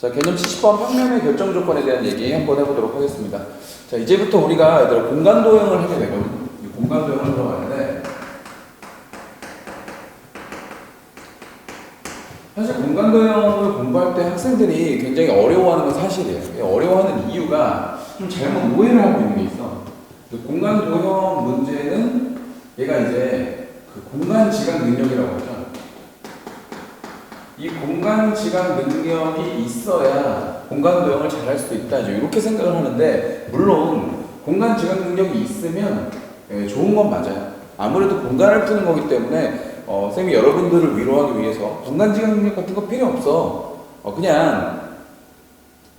자, 개념 70번 평면의 결정 조건에 대한 얘기 한번 해보도록 하겠습니다. 자, 이제부터 우리가 얘들아 공간 도형을 하게 되거든요. 이 공간 도형을 들어가는데, 사실 공간 도형을 공부할 때 학생들이 굉장히 어려워하는 건 사실이에요. 어려워하는 이유가 좀 잘못 오해를 하고 있는 게 있어. 공간 도형 문제는 얘가 이제 그 공간 지각 능력이라고 하죠. 이 공간 지각 능력이 있어야 공간 도형을 잘 할 수도 있다. 이렇게 생각을 하는데, 물론 공간 지각 능력이 있으면 좋은 건 맞아요. 아무래도 공간을 푸는 거기 때문에 쌤이 여러분들을 위로하기 위해서 공간 지각 능력 같은 거 필요 없어. 그냥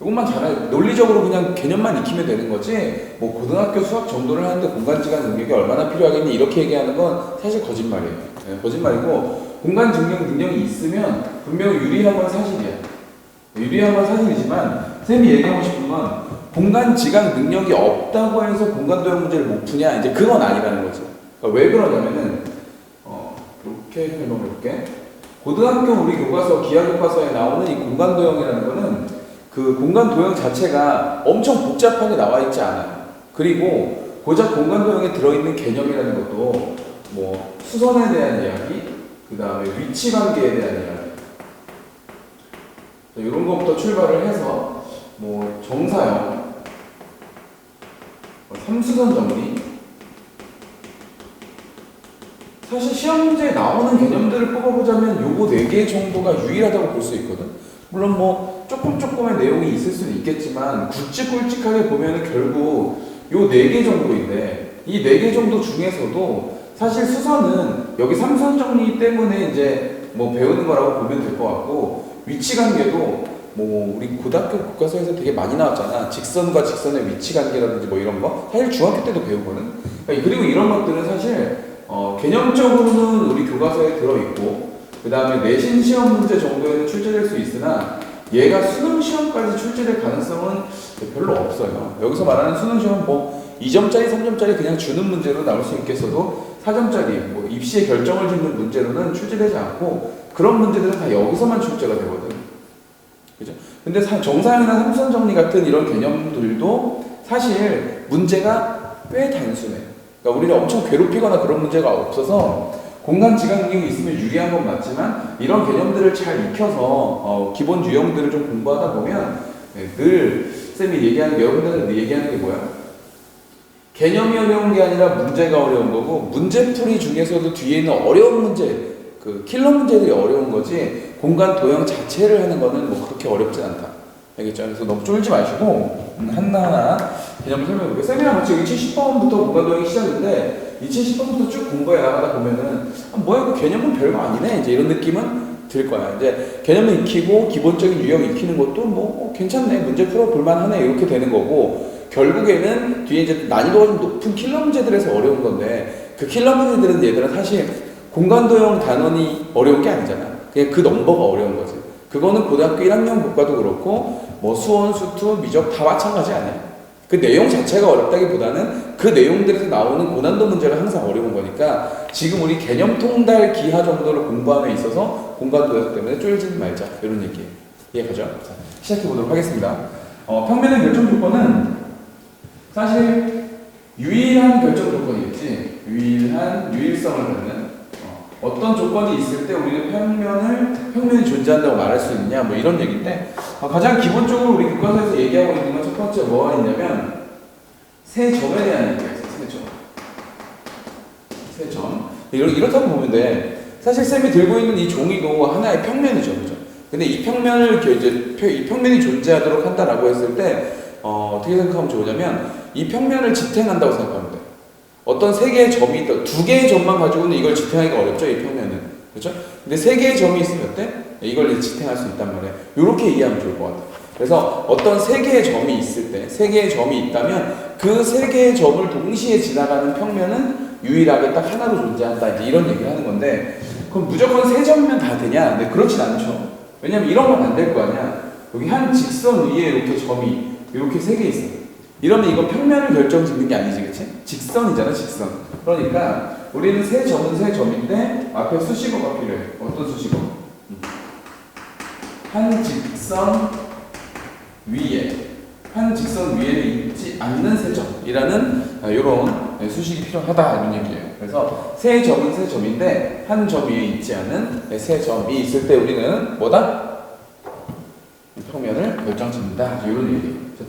이것만 잘해. 논리적으로 그냥 개념만 익히면 되는 거지. 뭐 고등학교 수학 정도를 하는데 공간 지각 능력이 얼마나 필요하겠니? 이렇게 얘기하는 건 사실 거짓말이에요. 거짓말이고, 공간 지각 능력이 있으면 분명히 유리한 건 사실이야. 유리한 건 사실이지만 쌤이 얘기하고 싶은 건 공간 지각 능력이 없다고 해서 공간 도형 문제를 못 푸냐? 이제 그건 아니라는 거죠. 그러니까 왜 그러냐면은 이렇게 설명해볼게. 고등학교 우리 교과서, 기하교과서에 나오는 이 공간 도형이라는 거는 그 공간 도형 자체가 엄청 복잡하게 나와 있지 않아요. 그리고 고작 공간 도형에 들어있는 개념이라는 것도 뭐 수선에 대한 이야기, 그 다음에 위치 관계에 대한 이야기, 이런 것부터 출발을 해서 뭐 정사형, 삼수선 정리, 사실 시험 문제에 나오는 개념들을 뽑아보자면 요거 4개 정도가 유일하다고 볼 수 있거든. 물론 뭐 조금의 내용이 있을 수는 있겠지만 굵직굵직하게 보면은 결국 요 4개 정도인데, 이 4개 정도 중에서도 사실 수선은 여기 삼선 정리 때문에 이제 뭐 배우는 거라고 보면 될 것 같고, 위치 관계도 뭐 우리 고등학교 교과서에서 되게 많이 나왔잖아. 직선과 직선의 위치 관계라든지 뭐 이런 거 사실 중학교 때도 배우거든. 그리고 이런 것들은 사실 개념적으로는 우리 교과서에 들어있고, 그 다음에 내신 시험 문제 정도에는 출제될 수 있으나 얘가 수능 시험까지 출제될 가능성은 별로 없어요. 여기서 말하는 수능 시험 뭐 2점짜리, 3점짜리 그냥 주는 문제로 나올 수 있겠어도 4점짜리 뭐 입시의 결정을 짓는 문제로는 출제되지 않고, 그런 문제들은 다 여기서만 출제가 되거든. 그죠? 근데 정사형이나 삼선 정리 같은 이런 개념들도 사실 문제가 꽤 단순해. 그러니까 우리를 엄청 괴롭히거나 그런 문제가 없어서 공간 지각 능력이 있으면 유리한 건 맞지만, 이런 개념들을 잘 익혀서 기본 유형들을 좀 공부하다 보면 늘 쌤이 얘기하는 게, 여러분들은 얘기하는 게 뭐야? 개념이 어려운 게 아니라 문제가 어려운 거고, 문제풀이 중에서도 뒤에 있는 어려운 문제, 그 킬러 문제들이 어려운 거지 공간 도형 자체를 하는 거는 뭐 그렇게 어렵지 않다. 알겠죠? 그래서 너무 쫄지 마시고 하나하나 개념을 설명해볼게요. 쌤이랑 같이 여기 70번부터 공간 도형이 시작인데, 이 70번부터 쭉 공부해 나가다 보면은 뭐야 그 개념은 별거 아니네, 이제 이런 느낌은 들 거야. 이제 개념을 익히고 기본적인 유형 익히는 것도 뭐 괜찮네, 문제 풀어볼만 하네, 이렇게 되는 거고, 결국에는 뒤에 이제 난이도가 좀 높은 킬러 문제들에서 어려운 건데, 그 킬러 문제들은 얘들은 사실 공간 도형 단원이 어려운 게 아니잖아. 그냥 그 넘버가 어려운 거지. 그거는 고등학교 1학년 국가도 그렇고 뭐 수원, 수투, 미적 다 마찬가지 아니야. 그 내용 자체가 어렵다기보다는 그 내용들에서 나오는 고난도 문제가 항상 어려운 거니까, 지금 우리 개념 통달 기하 정도를 공부함에 있어서 공간 도형 때문에 쫄지 말자, 이런 얘기예요. 이해가죠? 자, 시작해 보도록 하겠습니다. 평면의 결정 조건은 사실 유일한 결정 조건이겠지. 유일성을 갖는 어떤 조건이 있을 때 우리는 평면이 존재한다고 말할 수 있느냐, 뭐 이런 얘기인데, 가장 기본적으로 우리 교과서에서 얘기하고 있는 건 첫 번째 뭐가 있냐면 세 점에 대한 얘기가 있어요. 세 점. 이렇다고 보면 돼. 사실 쌤이 들고 있는 이 종이도 하나의 평면이죠, 그죠? 근데 이 평면을 이 평면이 존재하도록 한다라고 했을 때 어떻게 생각하면 좋으냐면, 이 평면을 지탱한다고 생각하면 돼. 어떤 세 개의 점이 있다. 2개의 점만 가지고는 이걸 지탱하기가 어렵죠, 이 평면은. 그렇죠? 근데 3개의 점이 있으면 어때? 이걸 지탱할 수 있단 말이에요. 이렇게 이해하면 좋을 것 같아요. 그래서 어떤 3개의 점이 있을 때, 3개의 점이 있다면 그 3개의 점을 동시에 지나가는 평면은 유일하게 딱 하나로 존재한다, 이제 이런 얘기를 하는 건데, 그럼 무조건 3점이면 다 되냐? 근데 그렇진 않죠. 왜냐면 이런 건 안 될 거 아니야. 여기 한 직선 위에 이렇게 점이 이렇게 3개 있어. 이러면 이건 평면을 결정짓는 게 아니지, 그치? 직선이잖아, 직선. 그러니까 우리는 세 점인데 앞에 수식어가 필요해. 어떤 수식어? 한 직선 위에 한 직선 위에는 있지 않는 세 점이라는 이런 수식이 필요하다 이런 얘기예요. 그래서 세 점은 세 점인데 한 점 위에 있지 않은 세 점이 있을 때 우리는 뭐다? 평면을 결정짓는다 이런 얘기예요. 자,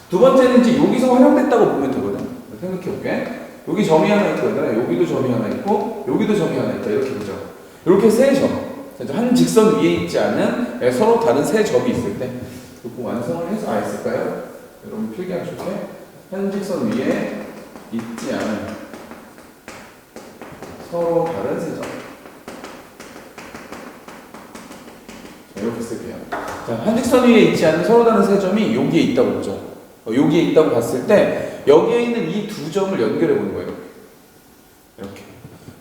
두 번째는 이제 여기서 활용됐다고 보면 되거든. 생각해볼게. 여기 점이 하나 있거든. 여기도 점이 하나 있고 여기도 점이 하나 있다 이렇게 보죠. 이렇게 세 점. 한 직선 위에 있지 않은 서로 다른 세 점이 있을 때 이거 완성을 해서 있을까요? 여러분 필기하실게. 한 직선 위에 있지 않은 서로 다른 세 점. 자, 이렇게 쓸게요. 자, 한 직선 위에 있지 않은 서로 다른 세 점이 여기에 있다고 보죠. 여기에 있다고 봤을 때 여기에 있는 이 두 점을 연결해 보는 거예요.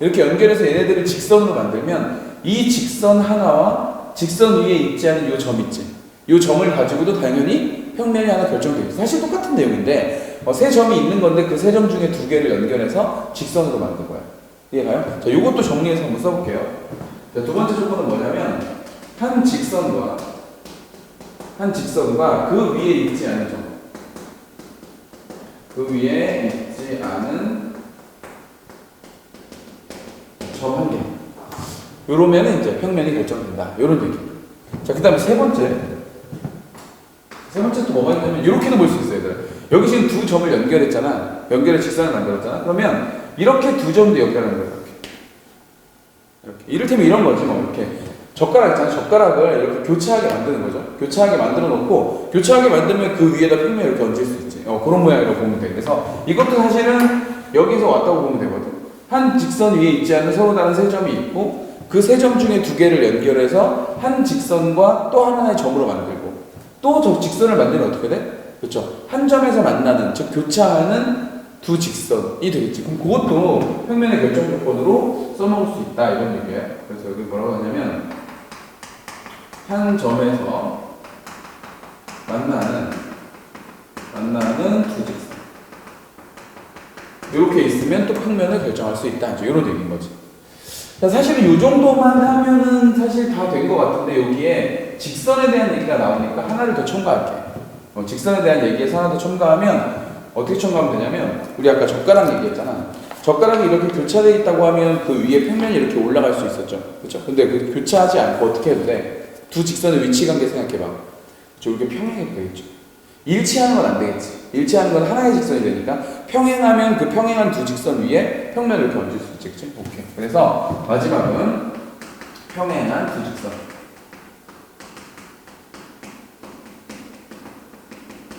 이렇게 연결해서 얘네들을 직선으로 만들면 이 직선 하나와 직선 위에 있지 않은 이 점 있지. 이 점을 가지고도 당연히 평면이 하나 결정되어 있어요. 사실 똑같은 내용인데 세 점이 있는 건데 그 세 점 중에 두 개를 연결해서 직선으로 만든 거야. 이해가요? 자, 이것도 정리해서 한번 써볼게요. 자, 두 번째 조건은 뭐냐면 한 직선과 그 위에 있지 않은 점. 그 위에 있지 않은 점 한 개. 요러면은 이제 평면이 결정된다. 요런 얘기. 자, 그 다음에 세 번째 또 뭐가 있냐면, 이렇게도 볼 수 있어요, 얘들. 여기 지금 두 점을 연결했잖아. 연결해 직선을 만들었잖아. 그러면 이렇게 두 점도 연결하는 거야. 이렇게. 이를테면 이런 거지, 뭐. 이렇게. 젓가락 있잖아. 젓가락을 이렇게 교차하게 만드는 거죠. 교차하게 만들어 놓고, 교차하게 만들면 그 위에다 평면을 이렇게 얹을 수 있지. 그런 모양이라고 보면 돼. 그래서 이것도 사실은 여기서 왔다고 보면 되거든. 한 직선 위에 있지 않은 서로 다른 세 점이 있고, 그 세 점 중에 두 개를 연결해서 한 직선과 또 하나의 점으로 만들고, 또 저 직선을 만들면 어떻게 돼? 그렇죠. 한 점에서 만나는, 즉 교차하는 두 직선이 되겠지. 그럼 그것도 평면의 결정 조건으로 써먹을 수 있다 이런 얘기예요. 그래서 여기 뭐라고 하냐면 한 점에서 만나는 두 직선. 이렇게 있으면 또 평면을 결정할 수 있다. 이런 얘기인 거지. 사실은 이 정도만 하면은 사실 다 된 것 같은데, 여기에 직선에 대한 얘기가 나오니까 하나를 더 첨가할게. 직선에 대한 얘기에서 하나 더 첨가하면 어떻게 첨가하면 되냐면, 우리 아까 젓가락 얘기했잖아. 젓가락이 이렇게 교차되어 있다고 하면 그 위에 평면이 이렇게 올라갈 수 있었죠. 그렇죠? 근데 그 교차하지 않고 어떻게 해도 돼? 두 직선의 위치 관계 생각해봐. 이렇게 평행해도 되겠죠. 일치하는 건 안 되겠지. 일치하는 건 하나의 직선이 되니까 평행하면 그 평행한 두 직선 위에 평면을 이렇게 얹을 수 있지. 그치? 오케이. 그래서 마지막은 평행한 두 직선.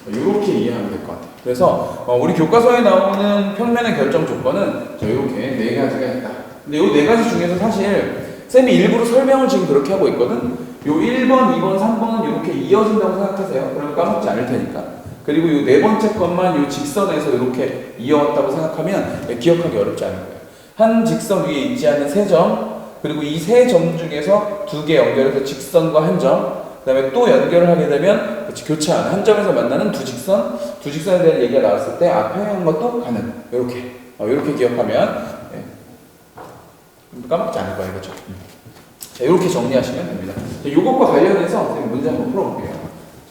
이렇게 이해하면 될 것 같아요. 그래서 우리 교과서에 나오는 평면의 결정 조건은 이렇게 네 가지가 있다. 근데 이 네 가지 중에서 사실 쌤이 일부러 설명을 지금 그렇게 하고 있거든. 요 1번, 2번, 3번은 이렇게 이어진다고 생각하세요. 그러면 까먹지 않을 테니까. 그리고 요 네 번째 것만 요 직선에서 이렇게 이어왔다고 생각하면 기억하기 어렵지 않을 거예요. 한 직선 위에 있지 않은 세 점, 그리고 이 세 점 중에서 두 개 연결해서 직선과 한 점, 그 다음에 또 연결을 하게 되면 교차하는 한 점에서 만나는 두 직선에 대한 얘기가 나왔을 때 평행한 것도 가능. 이렇게 기억하면 까먹지 않을 거예요. 그렇죠? 자, 이렇게 정리하시면 됩니다. 자, 이것과 관련해서 선생님 문제 한번 풀어볼게요.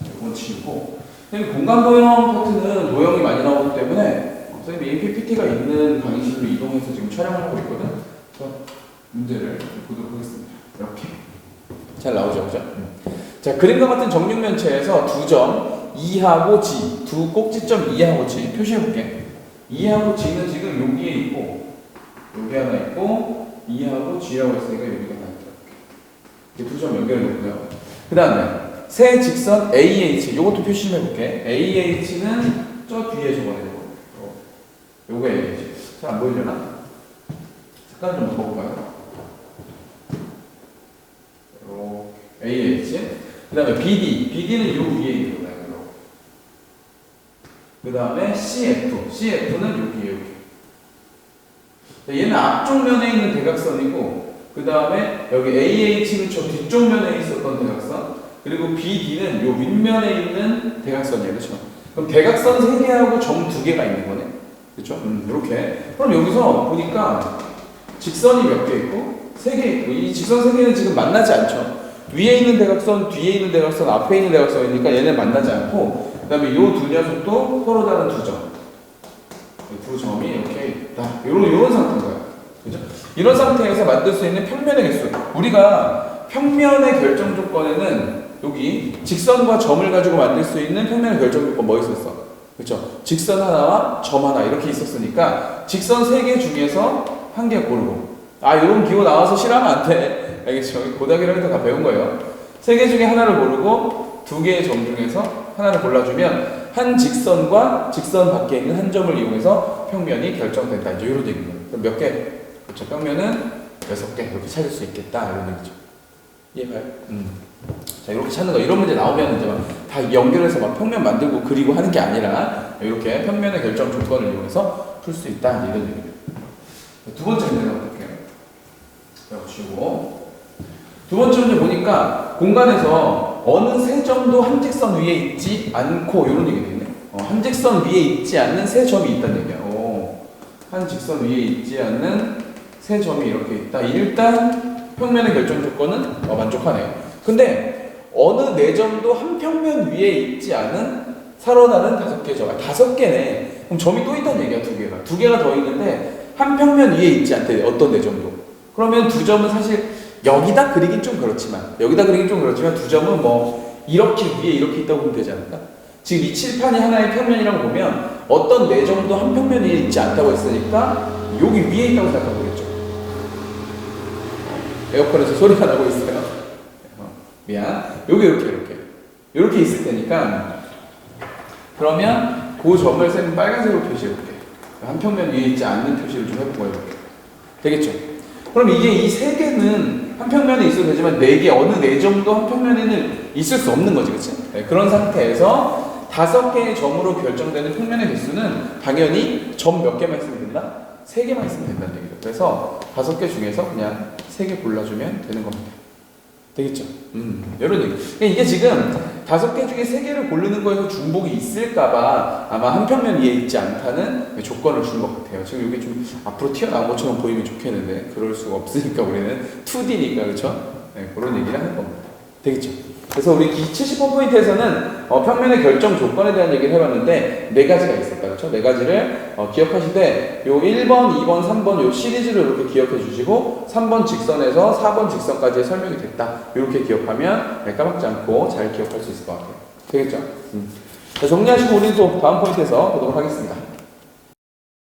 자, 이건 지우고, 선생님 공간 도형 파트는 도형이 많이 나오기 때문에 선생님이 PPT가 있는 강의실로 이동해서 지금 촬영을 하고 있거든. 그래서 문제를 보도록 하겠습니다. 이렇게 잘 나오죠, 그죠? 자, 그림과 같은 정육면체에서 두 점 E하고 G, 두 꼭지점 E하고 G 표시해볼게. E하고 G는 지금 여기에 있고, 여기 하나 있고, E하고 G라고 했으니까 여기가 하나 있다. 이렇게 두 점 연결해놓고요. 그 다음에 세 직선 AH, 요것도 표시 좀 해볼게. AH는 저 뒤에 저거네. 요거 AH. 잘 안 보이려나? 색깔 좀 바꿔볼까요? AH. 그 다음에 BD는 요 위에 있는 거다. 그 다음에 CF는 여기에 여기. 얘는 앞쪽 면에 있는 대각선이고, 그 다음에 여기 AH는 저 뒤쪽 면에 있었던 대각선, 그리고 BD는 요 윗면에 있는 대각선이에요. 그렇죠? 그럼 대각선 3개하고 점 2개가 있는 거네. 그렇죠? 이렇게. 그럼 여기서 보니까 직선이 몇 개 있고 3개 있고, 이 직선 3개는 지금 만나지 않죠. 위에 있는 대각선, 뒤에 있는 대각선, 앞에 있는 대각선이니까 얘는 만나지 않고 그 다음에 이 두 녀석도 서로 다른 두 점. 두 점이 이렇게 있다. 이런 상태인 거예요. 그죠? 이런 상태에서 만들 수 있는 평면의 개수. 우리가 평면의 결정 조건에는 여기 직선과 점을 가지고 만들 수 있는 평면의 결정 조건 뭐 있었어? 그렇죠? 직선 하나와 점 하나 이렇게 있었으니까 직선 3개 중에서 한 개 고르고 이런 기호 나와서 싫어하면 안 돼. 알겠죠? 고등학교를 다 배운 거예요. 3개 중에 하나를 고르고 2개의 점 중에서 하나를 골라주면 한 직선과 직선 밖에 있는 한 점을 이용해서 평면이 결정된다. 이제 이런 얘기예요. 그럼 몇 개? 그렇죠? 평면은 6개 이렇게 찾을 수 있겠다. 이런 얘기죠. 이해가요? 자, 이렇게 찾는 거. 이런 문제 나오면 이제 막 다 연결해서 막 평면 만들고 그리고 하는 게 아니라 이렇게 평면의 결정 조건을 이용해서 풀 수 있다. 이제 이런 얘기예요. 두 번째 문제 볼게요. 보시고 두 번째 문제 보니까 공간에서 어느 세 점도 한 직선 위에 있지 않고 이런 얘기 되네. 한 직선 위에 있지 않는 세 점이 있다는 얘기야. 한 직선 위에 있지 않는 세 점이 이렇게 있다. 일단 평면의 결정 조건은 만족하네요. 근데 어느 네 점도 한 평면 위에 있지 않은 서로 다른 5개 점. 5개네. 그럼 점이 또 있다는 얘기야. 2개가. 2개가 더 있는데 한 평면 위에 있지 않대. 어떤 네 점도. 그러면 두 점은 사실 여기다 그리긴 좀 그렇지만 두 점은 뭐 이렇게 위에 이렇게 있다고 보면 되지 않을까? 지금 이 칠판이 하나의 평면이라고 보면 어떤 네 점도 한 평면 위에 있지 않다고 했으니까 여기 위에 있다고 생각하면 되겠죠. 에어컨에서 소리가 나고 있어요. 미안. 여기 이렇게 있을 테니까 그러면 그 점을 쌤 빨간색으로 표시해볼게. 한 평면 위에 있지 않는 표시를 좀 해보고 이렇게 되겠죠. 그럼 이게 이 3개는 한 평면에 있어도 되지만 4개, 어느 4점도 한 평면에는 있을 수 없는 거지, 그치? 네, 그런 상태에서 5개의 점으로 결정되는 평면의 개수는 당연히 점 몇 개만 있으면 된다? 3개만 있으면 된다는 얘기죠. 그래서 5개 중에서 그냥 3개 골라주면 되는 겁니다. 되겠죠? 이런 얘기. 이게 지금 5개 중에 3개를 고르는 거에서 중복이 있을까봐 아마 한 평면 위에 있지 않다는 조건을 준 것 같아요. 지금 이게 좀 앞으로 튀어나온 것처럼 보이면 좋겠는데 그럴 수가 없으니까 우리는 2D니까 그렇죠? 네, 그런 얘기를 하는 겁니다. 되겠죠? 그래서 우리 70번 포인트에서는 평면의 결정 조건에 대한 얘기를 해봤는데 4가지가 있을까요? 그렇죠? 4가지를 기억하시되 요 1번, 2번, 3번 요 시리즈를 이렇게 기억해 주시고 3번 직선에서 4번 직선까지 설명이 됐다. 이렇게 기억하면 까먹지 않고 잘 기억할 수 있을 것 같아요. 되겠죠? 자, 정리하시고 우리 또 다음 포인트에서 보도록 하겠습니다.